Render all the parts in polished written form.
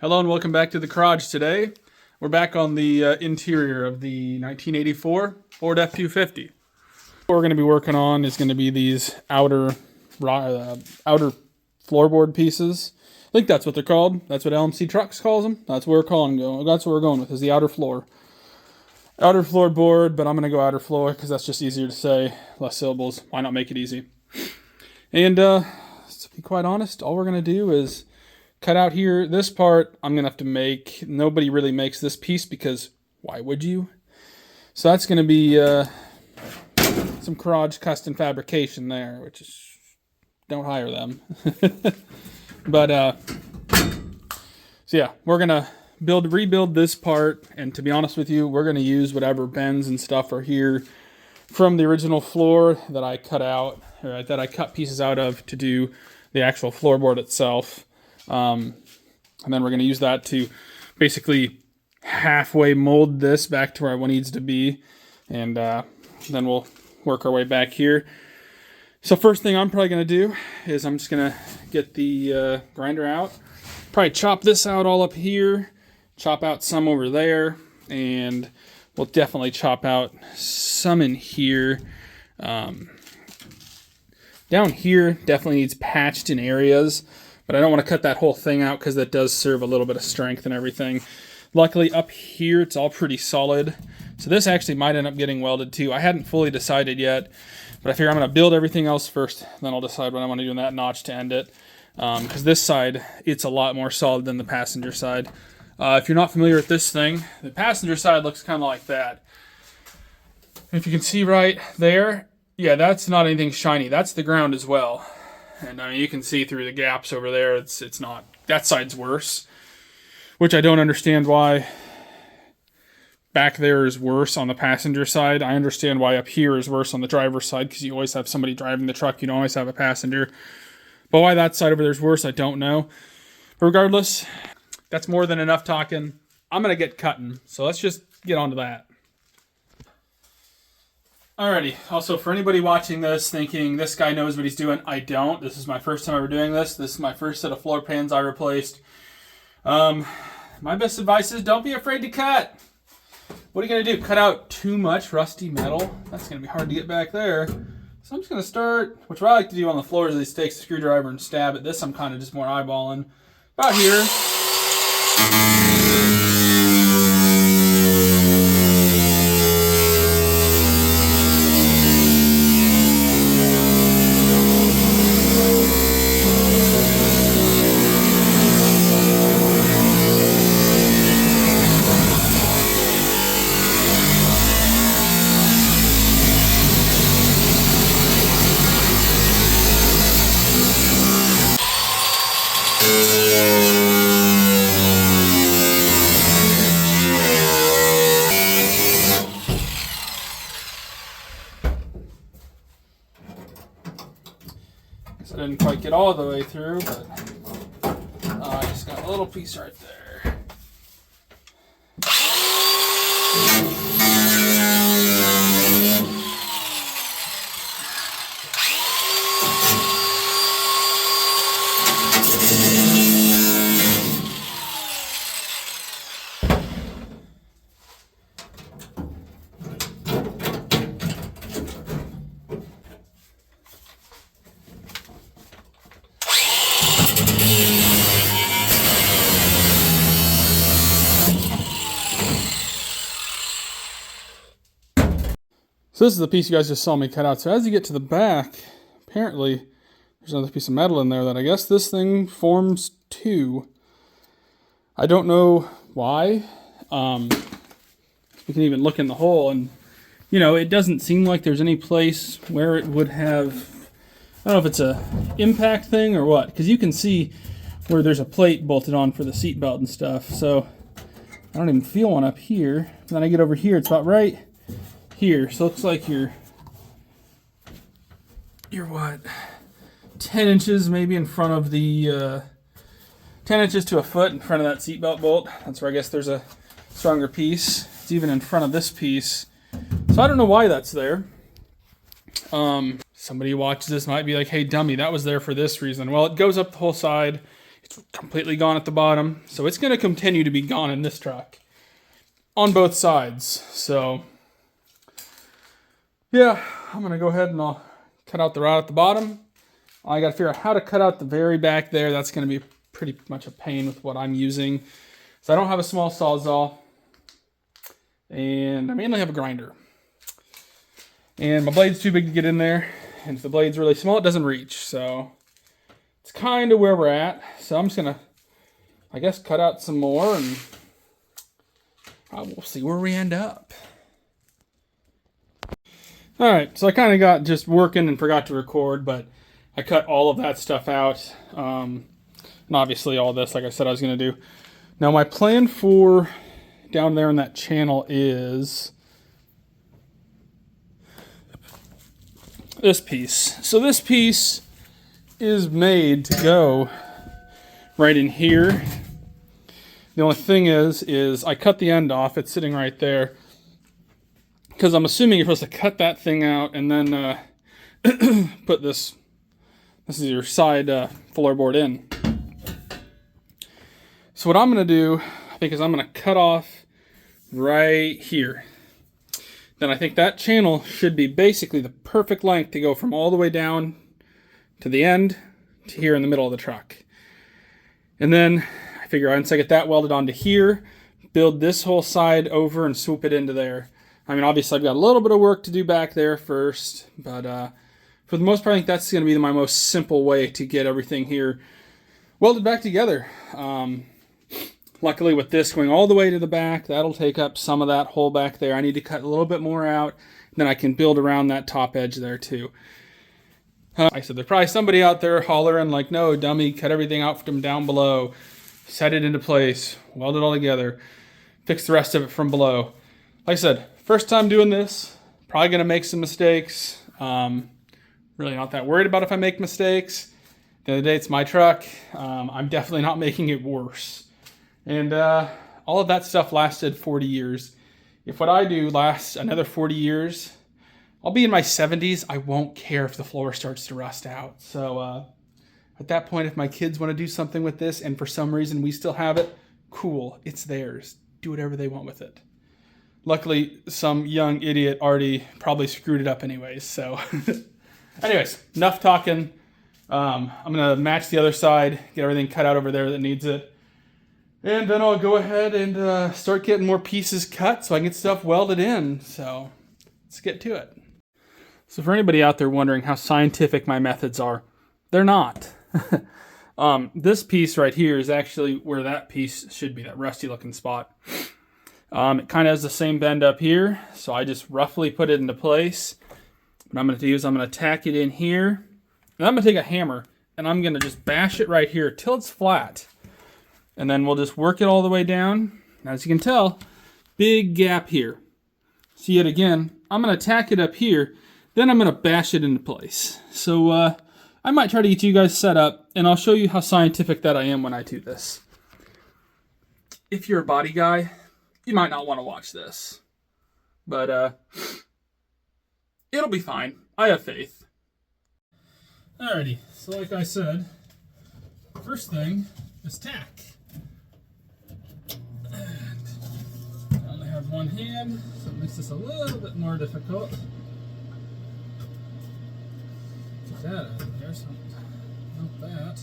Hello and welcome back to the garage today. We're back on the interior of the 1984 Ford F-250. What we're going to be working on is going to be these outer floorboard pieces. I think that's what they're called. That's what LMC Trucks calls them. That's what we're going with, is the outer floor. Outer floorboard, but I'm going to go outer floor because that's just easier to say. Less syllables. Why not make it easy? And to be quite honest, all we're going to do is cut out here. This part I'm going to have to make. Nobody really makes this piece because why would you? So that's going to be some garage custom fabrication there, which is, don't hire them. But, so yeah, we're going to rebuild this part. And to be honest with you, we're going to use whatever bends and stuff are here from the original floor that I cut out, or that I cut pieces out of to do the actual floorboard itself. And then we're going to use that to basically halfway mold this back to where it needs to be. And then we'll work our way back here. So first thing I'm probably going to do is I'm just going to get the grinder out. Probably chop this out all up here. Chop out some over there. And we'll definitely chop out some in here. Down here definitely needs patched in areas. But I don't want to cut that whole thing out because that does serve a little bit of strength and everything. Luckily up here it's all pretty solid. So this actually might end up getting welded too. I hadn't fully decided yet, but I figure I'm going to build everything else first. Then I'll decide what I want to do in that notch to end it. Because this side, it's a lot more solid than the passenger side. If you're not familiar with this thing, the passenger side looks kind of like that. If you can see right there, yeah, that's not anything shiny. That's the ground as well. And I mean, you can see through the gaps over there. It's not, that side's worse, which I don't understand why back there is worse on the passenger side. I understand why up here is worse on the driver's side because you always have somebody driving the truck. You don't always have a passenger. But why that side over there is worse, I don't know. But regardless, that's more than enough talking. I'm going to get cutting. So let's just get on to that. Alrighty, also for anybody watching this thinking this guy knows what he's doing, I don't. This is my first time ever doing this. This is my first set of floor pans I replaced. My best advice is don't be afraid to cut. What are you going to do? Cut out too much rusty metal? That's going to be hard to get back there. So I'm just going to start, which what I like to do on the floors is take a screwdriver and stab at this. I'm kind of just more eyeballing. About here. I didn't quite get all the way through, but I just got a little piece right there. So this is the piece you guys just saw me cut out. So as you get to the back, apparently there's another piece of metal in there that I guess this thing forms two. I don't know why. We can even look in the hole and, you know, it doesn't seem like there's any place where it would have, I don't know if it's a impact thing or what, because you can see where there's a plate bolted on for the seat belt and stuff. So I don't even feel one up here. And then I get over here, it's about right here. So it looks like you're what, 10 inches maybe in front of the 10 inches to a foot in front of that seatbelt bolt. That's where I guess there's a stronger piece. It's even in front of this piece. So I don't know why that's there. Somebody who watches this might be like, hey dummy, that was there for this reason. Well, it goes up the whole side. It's completely gone at the bottom. So it's going to continue to be gone in this truck on both sides. So yeah, I'm going to go ahead and I'll cut out the rod at the bottom. I got to figure out how to cut out the very back there. That's going to be pretty much a pain with what I'm using. So I don't have a small Sawzall. And I mainly have a grinder. And my blade's too big to get in there. And if the blade's really small, it doesn't reach. So it's kind of where we're at. So I'm just going to, I guess, cut out some more. And we'll see where we end up. All right, so I kind of got just working and forgot to record, but I cut all of that stuff out. And obviously all this, like I said, I was going to do. Now my plan for down there in that channel is this piece. So this piece is made to go right in here. The only thing is I cut the end off. It's sitting right there. Because I'm assuming you're supposed to cut that thing out and then put this is your side floorboard in. So what I'm going to do, I think, is I'm going to cut off right here. Then I think that channel should be basically the perfect length to go from all the way down to the end to here in the middle of the truck. And then I figure once I get that welded onto here, build this whole side over and swoop it into there. I mean, obviously I've got a little bit of work to do back there first, but for the most part, I think that's going to be my most simple way to get everything here welded back together. Luckily with this going all the way to the back, that'll take up some of that hole back there. I need to cut a little bit more out, then I can build around that top edge there too. I said, there's probably somebody out there hollering like, no, dummy, cut everything out from down below, set it into place, weld it all together, fix the rest of it from below. Like I said, first time doing this, probably going to make some mistakes. Really not that worried about if I make mistakes. At the end of the day, it's my truck. I'm definitely not making it worse. And all of that stuff lasted 40 years. If what I do lasts another 40 years, I'll be in my 70s. I won't care if the floor starts to rust out. So at that point, if my kids want to do something with this and for some reason we still have it, cool, it's theirs. Do whatever they want with it. Luckily, some young idiot already probably screwed it up anyways. So anyways, enough talking. I'm going to match the other side, get everything cut out over there that needs it. And then I'll go ahead and start getting more pieces cut so I can get stuff welded in. So let's get to it. So for anybody out there wondering how scientific my methods are, they're not. This piece right here is actually where that piece should be, that rusty looking spot. It kind of has the same bend up here, so I just roughly put it into place. What I'm going to do is I'm going to tack it in here, and I'm going to take a hammer, and I'm going to just bash it right here till it's flat. And then we'll just work it all the way down. As you can tell, big gap here. See it again, I'm going to tack it up here, then I'm going to bash it into place. So I might try to get you guys set up, and I'll show you how scientific that I am when I do this. If you're a body guy, you might not want to watch this. But it'll be fine. I have faith. Alrighty, so like I said, first thing is tack. And I only have one hand, so it makes this a little bit more difficult. Get that out of there, so not that.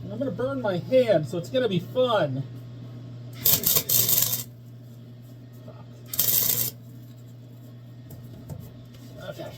And I'm going to burn my hand, so it's going to be fun. Okay.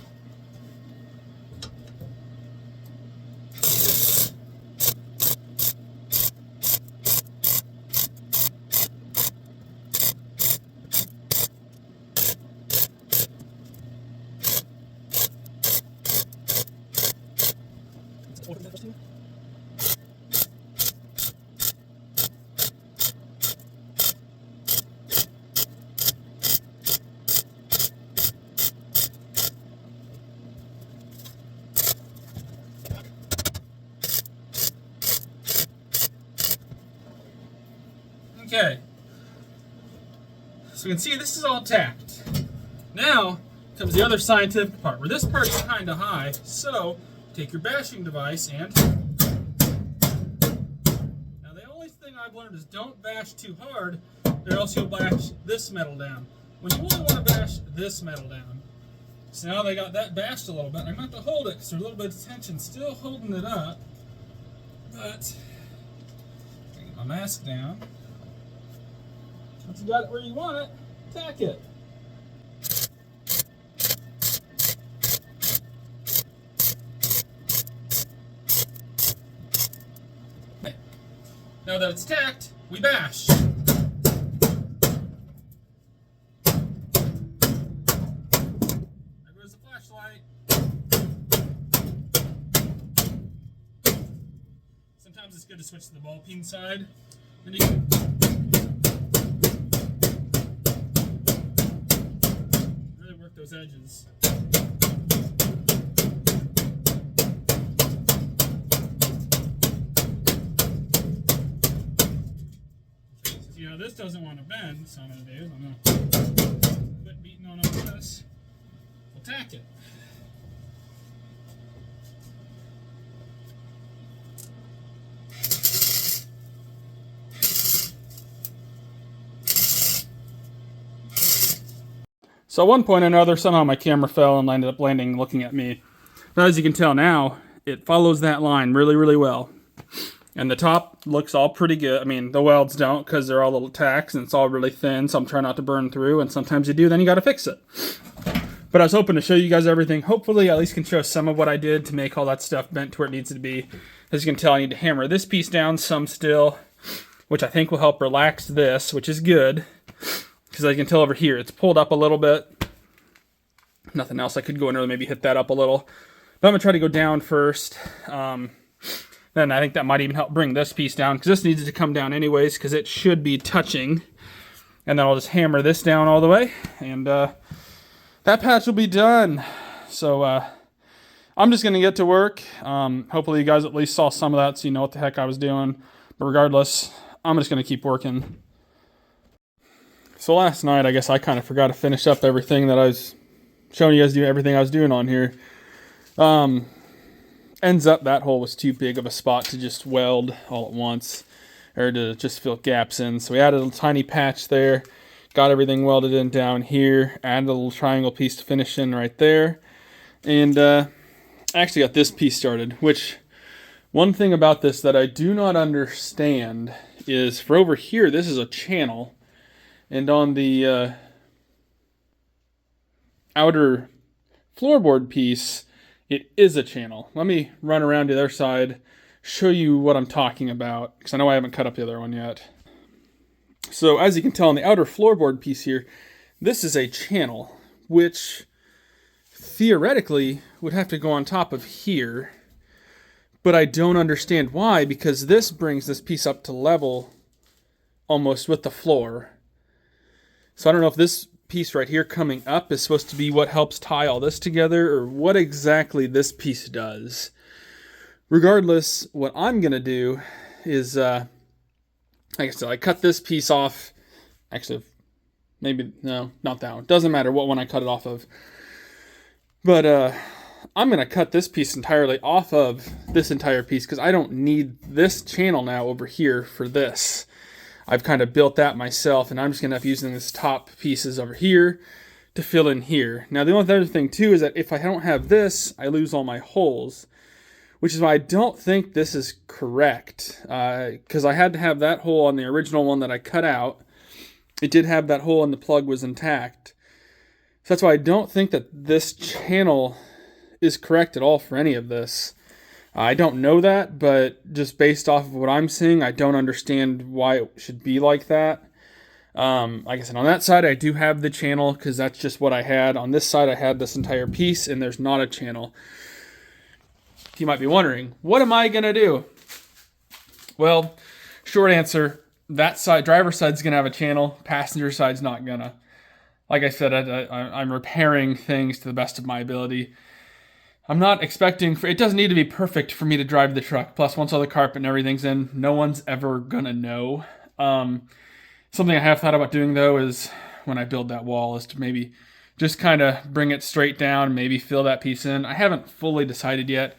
Okay, so you can see this is all tacked. Now comes the other scientific part, where this part's kind of high, so take your bashing device and... Now the only thing I've learned is don't bash too hard, or else you'll bash this metal down. When you only want to bash this metal down. So now they got that bashed a little bit. I'm going to have to hold it because there's a little bit of tension still holding it up. But, get my mask down. Once you got it where you want it, tack it. Now that it's tacked, we bash. There goes the flashlight. Sometimes it's good to switch to the ball peen side. Then you can really work those edges. You know, this doesn't want to bend, so I'm going to do is I'm going to quit beating on all this. We'll tack it. So at one point or another, somehow my camera fell and ended up landing looking at me. Now, as you can tell now, it follows that line really, really well. And the top looks all pretty good. I mean, the welds don't because they're all little tacks and it's all really thin, so I'm trying not to burn through. And sometimes you do, then you got to fix it. But I was hoping to show you guys everything. Hopefully, I at least can show some of what I did to make all that stuff bent to where it needs to be. As you can tell, I need to hammer this piece down some still, which I think will help relax this, which is good. Because I can tell over here, it's pulled up a little bit. Nothing else. I could go in there, maybe hit that up a little. But I'm going to try to go down first. Then I think that might even help bring this piece down, because this needs to come down anyways, because it should be touching. And then I'll just hammer this down all the way, and that patch will be done. So I'm just going to get to work. Hopefully you guys at least saw some of that so you know what the heck I was doing. But regardless, I'm just going to keep working. So last night, I guess I kind of forgot to finish up everything that I was showing you guys, everything I was doing on here. Ends up that hole was too big of a spot to just weld all at once, or to just fill gaps in. So we added a tiny patch there, got everything welded in down here, added a little triangle piece to finish in right there, and actually got this piece started. Which, one thing about this that I do not understand is, for over here, this is a channel, and on the outer floorboard piece, it is a channel. Let me run around to the other side, show you what I'm talking about, because I know I haven't cut up the other one yet. So as you can tell on the outer floorboard piece here, this is a channel, which theoretically would have to go on top of here, but I don't understand why, because this brings this piece up to level almost with the floor. So I don't know if this piece right here coming up is supposed to be what helps tie all this together, or what exactly this piece does. Regardless, what I'm gonna do is like I said, I cut this piece off. Actually, maybe no, not that one. Doesn't matter what one I cut it off of. But I'm gonna cut this piece entirely off of this entire piece, because I don't need this channel now over here for this. I've kind of built that myself, and I'm just going to have using this top pieces over here to fill in here. Now, the only other thing, too, is that if I don't have this, I lose all my holes, which is why I don't think this is correct, because I had to have that hole on the original one that I cut out. It did have that hole, and the plug was intact. So that's why I don't think that this channel is correct at all for any of this. I don't know that, but just based off of what I'm seeing, I don't understand why it should be like that. Like I said, on that side, I do have the channel, because that's just what I had. On this side, I had this entire piece, and there's not a channel. You might be wondering, what am I going to do? Well, short answer, that side, driver's side's going to have a channel, passenger side's not going to. Like I said, I'm repairing things to the best of my ability. I'm not expecting, it doesn't need to be perfect for me to drive the truck. Plus, once all the carpet and everything's in, no one's ever gonna know. Something I have thought about doing, though, is when I build that wall, is to maybe just kind of bring it straight down, maybe fill that piece in. I haven't fully decided yet.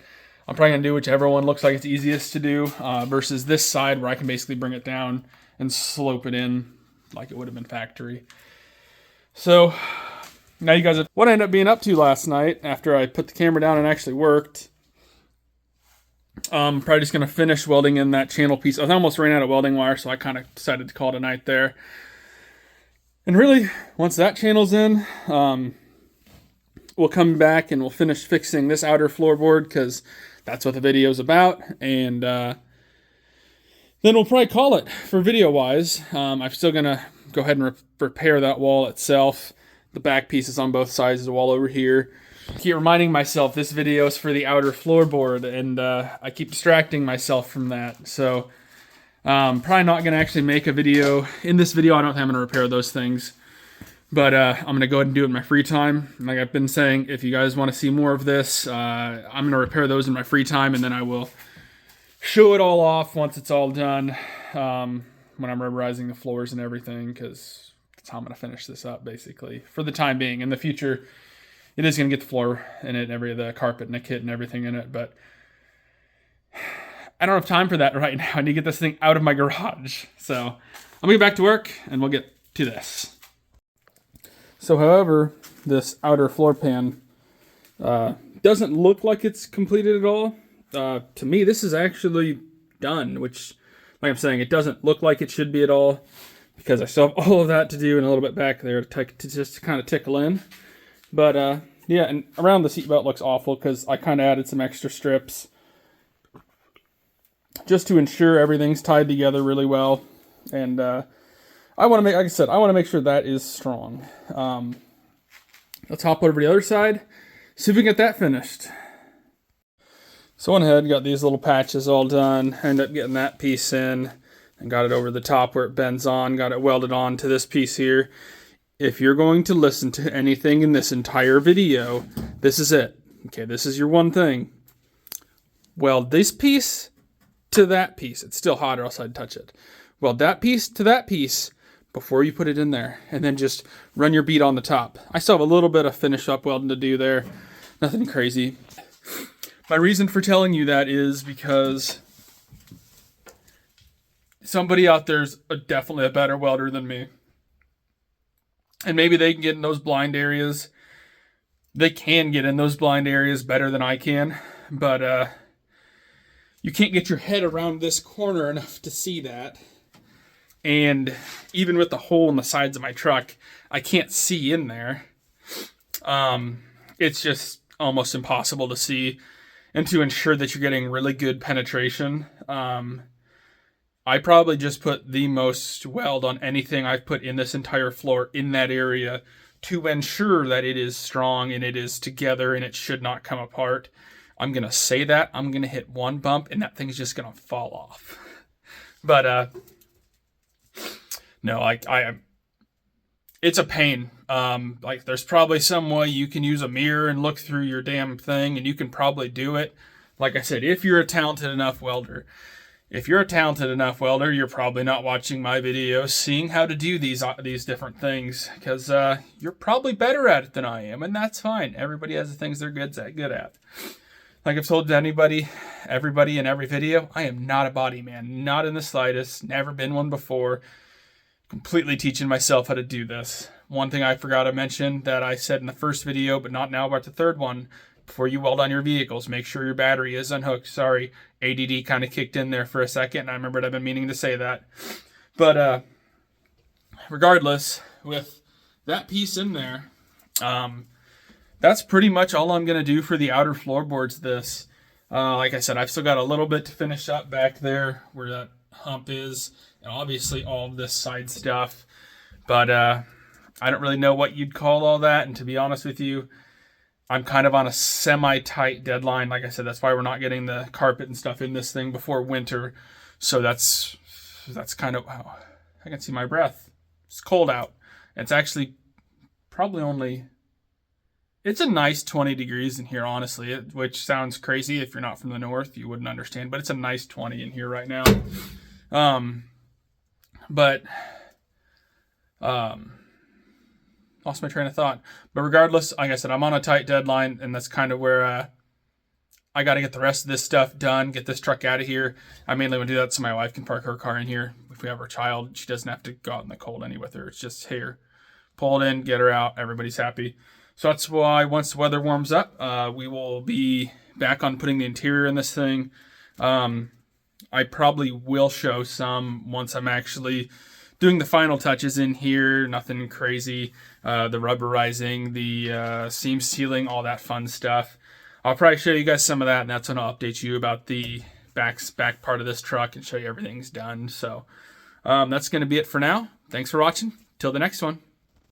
I'm probably going to do whichever one looks like it's easiest to do versus this side where I can basically bring it down and slope it in like it would have been factory. So now you guys have what I ended up being up to last night after I put the camera down and actually worked. Probably just going to finish welding in that channel piece. I almost ran out of welding wire, so I kind of decided to call it a night there. And really, once that channel's in, we'll come back and we'll finish fixing this outer floorboard because that's what the video's about. And then we'll probably call it for video-wise. I'm still going to go ahead and repair that wall itself. The back pieces on both sides of the wall over here. I keep reminding myself this video is for the outer floorboard, and I keep distracting myself from that. So probably not going to actually make a video. In this video, I don't think I'm going to repair those things. But I'm going to go ahead and do it in my free time. Like I've been saying, if you guys want to see more of this, I'm going to repair those in my free time, and then I will show it all off once it's all done when I'm rubberizing the floors and everything, because that's how I'm going to finish this up, basically, for the time being. In the future, it is going to get the floor in it, and the carpet and the kit and everything in it, but I don't have time for that right now. I need to get this thing out of my garage. So I'm going to get back to work, and we'll get to this. So, however, this outer floor pan doesn't look like it's completed at all. To me, this is actually done, which, like I'm saying, it doesn't look like it should be at all because I still have all of that to do and a little bit back there to just kind of tickle in. But, yeah, and around the seatbelt looks awful because I kind of added some extra strips just to ensure everything's tied together really well. And, I want to make, like I said, I want to make sure that is strong. Let's hop over to the other side, see if we can get that finished. So I went ahead, got these little patches all done, ended up getting that piece in, and got it over the top where it bends on, got it welded on to this piece here. If you're going to listen to anything in this entire video, this is it. Okay, this is your one thing. Weld this piece to that piece. It's still hot or else I'd touch it. Weld that piece to that piece before you put it in there, and then just run your bead on the top. I still have a little bit of finish up welding to do there. Nothing crazy. My reason for telling you that is because somebody out there's definitely a better welder than me. And maybe they can get in those blind areas. They can get in those blind areas better than I can, but you can't get your head around this corner enough to see that. And even with the hole in the sides of my truck, I can't see in there. It's just almost impossible to see and to ensure that you're getting really good penetration. I probably just put the most weld on anything I've put in this entire floor in that area to ensure that it is strong and it is together and it should not come apart. I'm going to say that. I'm going to hit one bump and that thing's just going to fall off. But, no, it's a pain. Like there's probably some way you can use a mirror and look through your damn thing and you can probably do it. Like I said, if you're a talented enough welder. If you're a talented enough welder, you're probably not watching my videos, seeing how to do these different things, because you're probably better at it than I am, and that's fine. Everybody has the things they're good at. Like I've told everybody in every video, I am not a body man, not in the slightest, never been one before. Completely teaching myself how to do this. One thing I forgot to mention that I said in the first video, but not now about the third one, before you weld on your vehicles, make sure your battery is unhooked. Sorry, ADD kind of kicked in there for a second, and I remembered I've been meaning to say that. But regardless, with that piece in there, that's pretty much all I'm going to do for the outer floorboards this. Like I said, I've still got a little bit to finish up back there where that hump is, and obviously all of this side stuff. But I don't really know what you'd call all that, and to be honest with you, I'm kind of on a semi-tight deadline. Like I said, that's why we're not getting the carpet and stuff in this thing before winter. So that's kind of, wow, I can see my breath. It's cold out. It's actually probably only, it's a nice 20 degrees in here, honestly, which sounds crazy. If you're not from the north, you wouldn't understand, but it's a nice 20 in here right now. Lost my train of thought. But regardless, like I said, I'm on a tight deadline, and that's kind of where I got to get the rest of this stuff done, get this truck out of here. I mainly want to do that so my wife can park her car in here. If we have our child, she doesn't have to go out in the cold any with her. It's just here, pull it in, get her out. Everybody's happy. So that's why once the weather warms up, we will be back on putting the interior in this thing. I probably will show some once I'm actually doing the final touches in here. Nothing crazy. The rubberizing, the seam sealing, all that fun stuff. I'll probably show you guys some of that, and that's when I'll update you about the back part of this truck and show you everything's done. So that's going to be it for now. Thanks for watching. Till the next one.